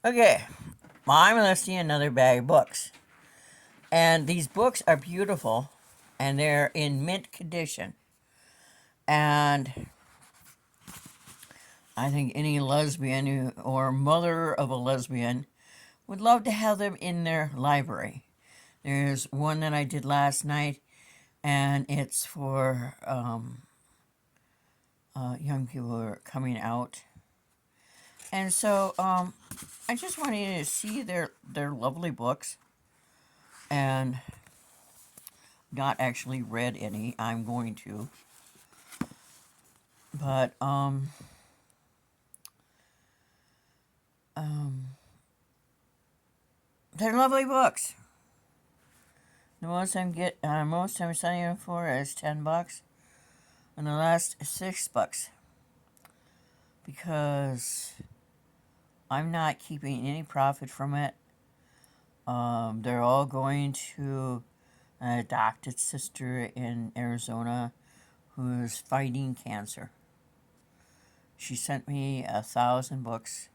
Okay, I'm listing another bag of books. And these books are beautiful and they're in mint condition. And I think any lesbian or mother of a lesbian would love to have them in their library. There's one that I did last night, and it's for young people who are coming out. And so I just wanted you to see their lovely books and not actually read any. I'm going to. But um, they're lovely books. The most I'm selling them for is $10, and the last $6 because I'm not keeping any profit from it. They're all going to an adopted sister in Arizona who's fighting cancer. She sent me 1,000 books: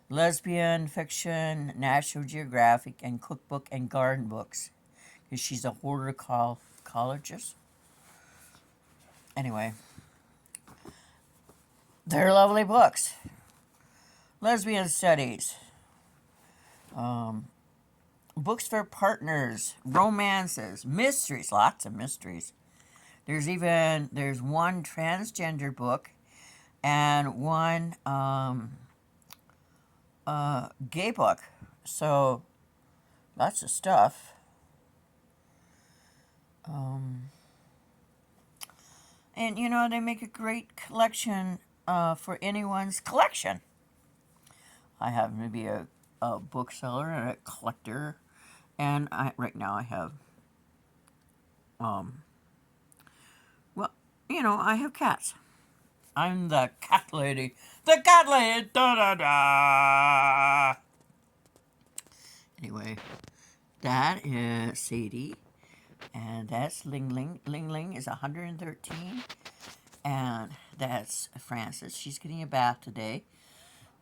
lesbian fiction, National Geographic, and cookbook and garden books. Because she's a horticulturist. Anyway, they're lovely books. Lesbian studies, um, books for partners, romances, mysteries, lots of mysteries. There's one transgender book and one gay book. So lots of stuff. Um, and they make a great collection for anyone's collection. I happen to be a bookseller and a collector, and right now I have um, well, I have cats. I'm the cat lady. The cat lady. Da da da. Anyway, that is Sadie, and that's Ling Ling. Ling Ling is 113, and that's Frances. She's getting a bath today.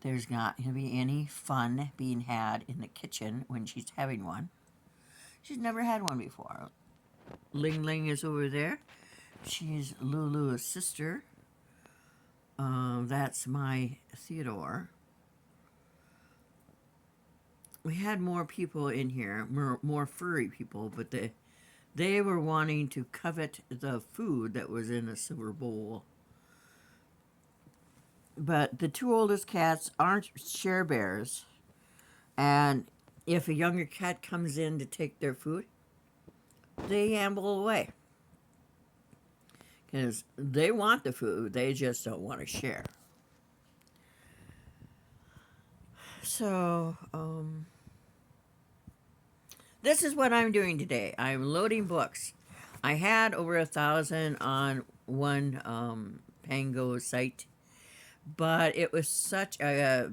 There's not going to be any fun being had in the kitchen when she's having one. She's never had one before. Ling Ling is over there. She's Lulu's sister. That's my Theodore. We had more people in here, more furry people, but they were wanting to covet the food that was in a silver bowl. But the two oldest cats aren't share bears, and if a younger cat comes in to take their food, they amble away because they want the food, they just don't want to share. So, this is what I'm doing today. I'm loading books. I had over 1,000 on one Pango site, but it was such a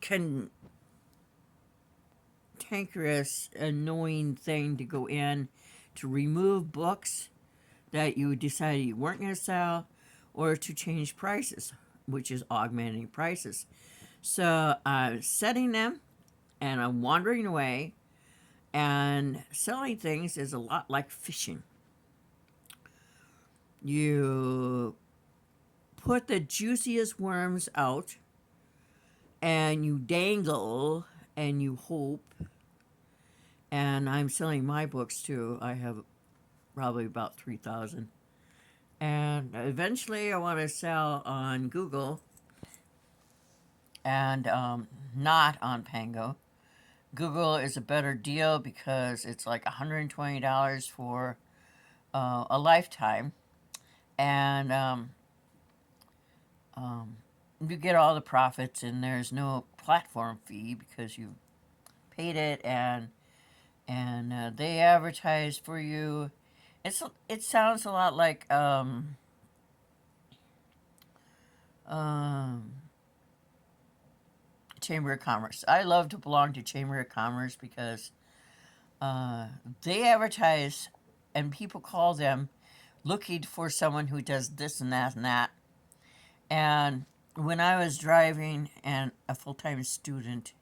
cantankerous, annoying thing to go in to remove books that you decided you weren't going to sell, or to change prices, which is augmenting prices. So I'm setting them and I'm wandering away, and selling things is a lot like fishing. You put the juiciest worms out and you dangle and you hope. And I'm selling my books too. I have probably about 3,000. And eventually I want to sell on Google and not on Pango. Google is a better deal because it's like $120 for a lifetime. And you get all the profits, and there's no platform fee because you paid it, and they advertise for you. It sounds a lot like um, Chamber of Commerce. I love to belong to Chamber of Commerce because they advertise, and people call them looking for someone who does this and that and that, and when I was driving and a full time student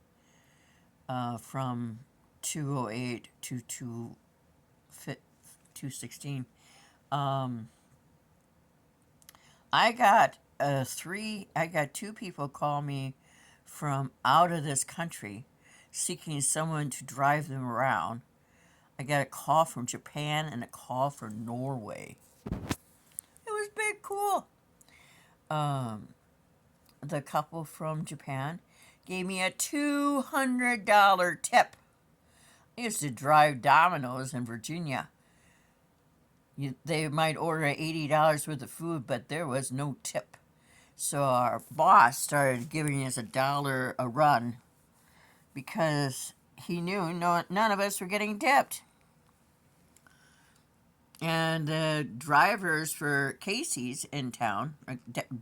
from 208 to 216, um, I got two people call me from out of this country seeking someone to drive them around. I got a call from Japan and a call from Norway. It was big cool. Um, the couple from Japan gave me a $200 tip. I used to drive Domino's in Virginia. They might order $80 worth of food, but there was no tip. So our boss started giving us $1 a run because he knew none of us were getting tipped. And the drivers for Casey's in town,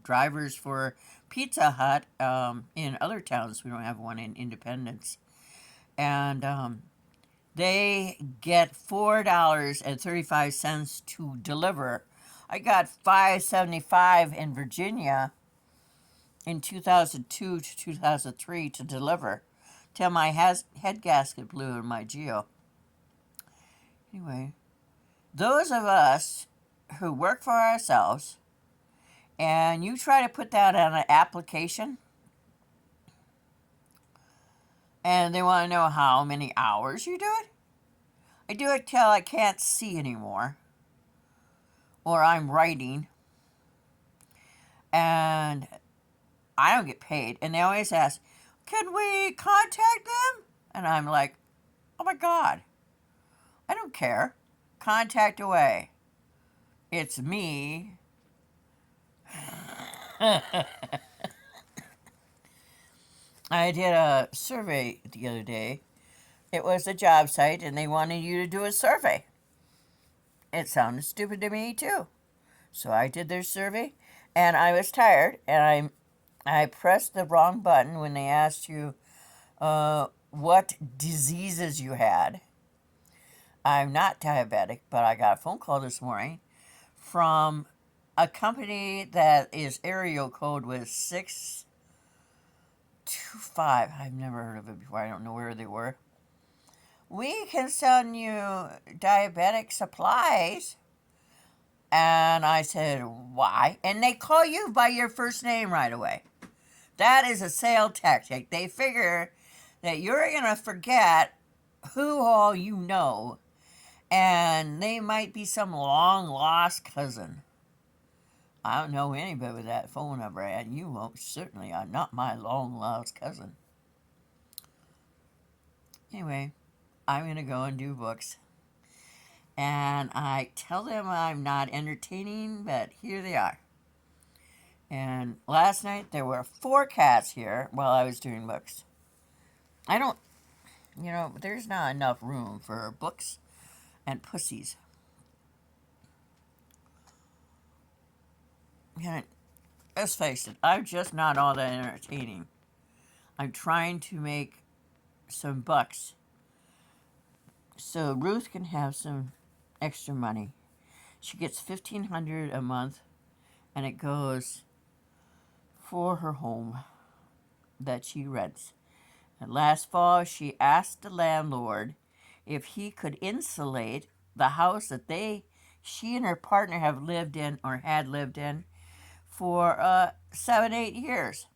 drivers for Pizza Hut in other towns, we don't have one in Independence, and they get $4.35 to deliver. I got $5.75 in Virginia in 2002 to 2003 to deliver till my head gasket blew in my Geo. Anyway, those of us who work for ourselves and you try to put that on an application and they want to know how many hours you do it. I do it till I can't see anymore or I'm writing and I don't get paid. And they always ask, can we contact them? And I'm like, oh my God, I don't care. Contact away. It's me. I did a survey the other day. It was a job site and they wanted you to do a survey. It sounded stupid to me too. So I did their survey and I was tired and I pressed the wrong button when they asked you what diseases you had. I'm not diabetic, but I got a phone call this morning from a company that is area code was 625. I've never heard of it before. I don't know where they were. We can send you diabetic supplies. And I said, why? And they call you by your first name right away. That is a sale tactic. They figure that you're going to forget who all you know. And they might be some long lost cousin. I don't know anybody with that phone number, and you won't certainly are not my long lost cousin. Anyway, I'm going to go and do books. And I tell them I'm not entertaining, but here they are. And last night there were 4 cats here while I was doing books. I don't, there's not enough room for books and pussies. And let's face it, I'm just not all that entertaining. I'm trying to make some bucks so Ruth can have some extra money. She gets $1,500 a month, and it goes for her home that she rents. And last fall, she asked the landlord if he could insulate the house that she and her partner have lived in or had lived in for 7-8 years.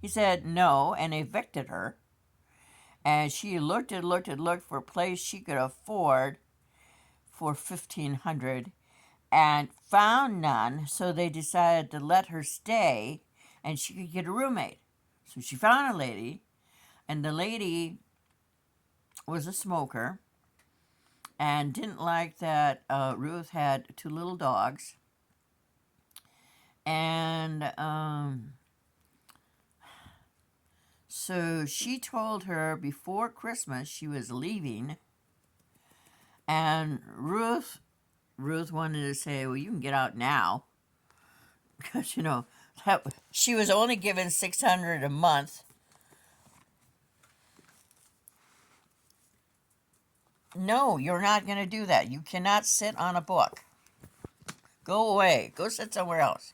He said no and evicted her. And she looked for a place she could afford for $1,500 and found none, so they decided to let her stay and she could get a roommate. So she found a lady, and the lady was a smoker and didn't like that Ruth had 2 little dogs. And so she told her before Christmas she was leaving, and Ruth wanted to say, well, you can get out now, because she was only given $600 a month. No, you're not going to do that. You cannot sit on a book. Go away. Go sit somewhere else.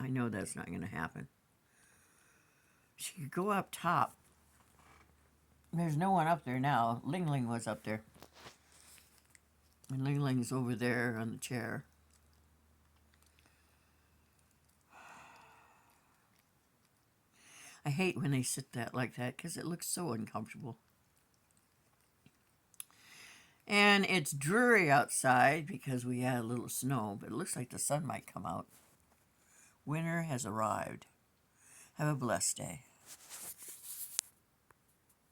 I know that's not going to happen. She could go up top. There's no one up there now. Ling Ling was up there. And Ling Ling's over there on the chair. I hate when they sit that like that because it looks so uncomfortable. And it's dreary outside because we had a little snow, but it looks like the sun might come out. Winter has arrived. Have a blessed day.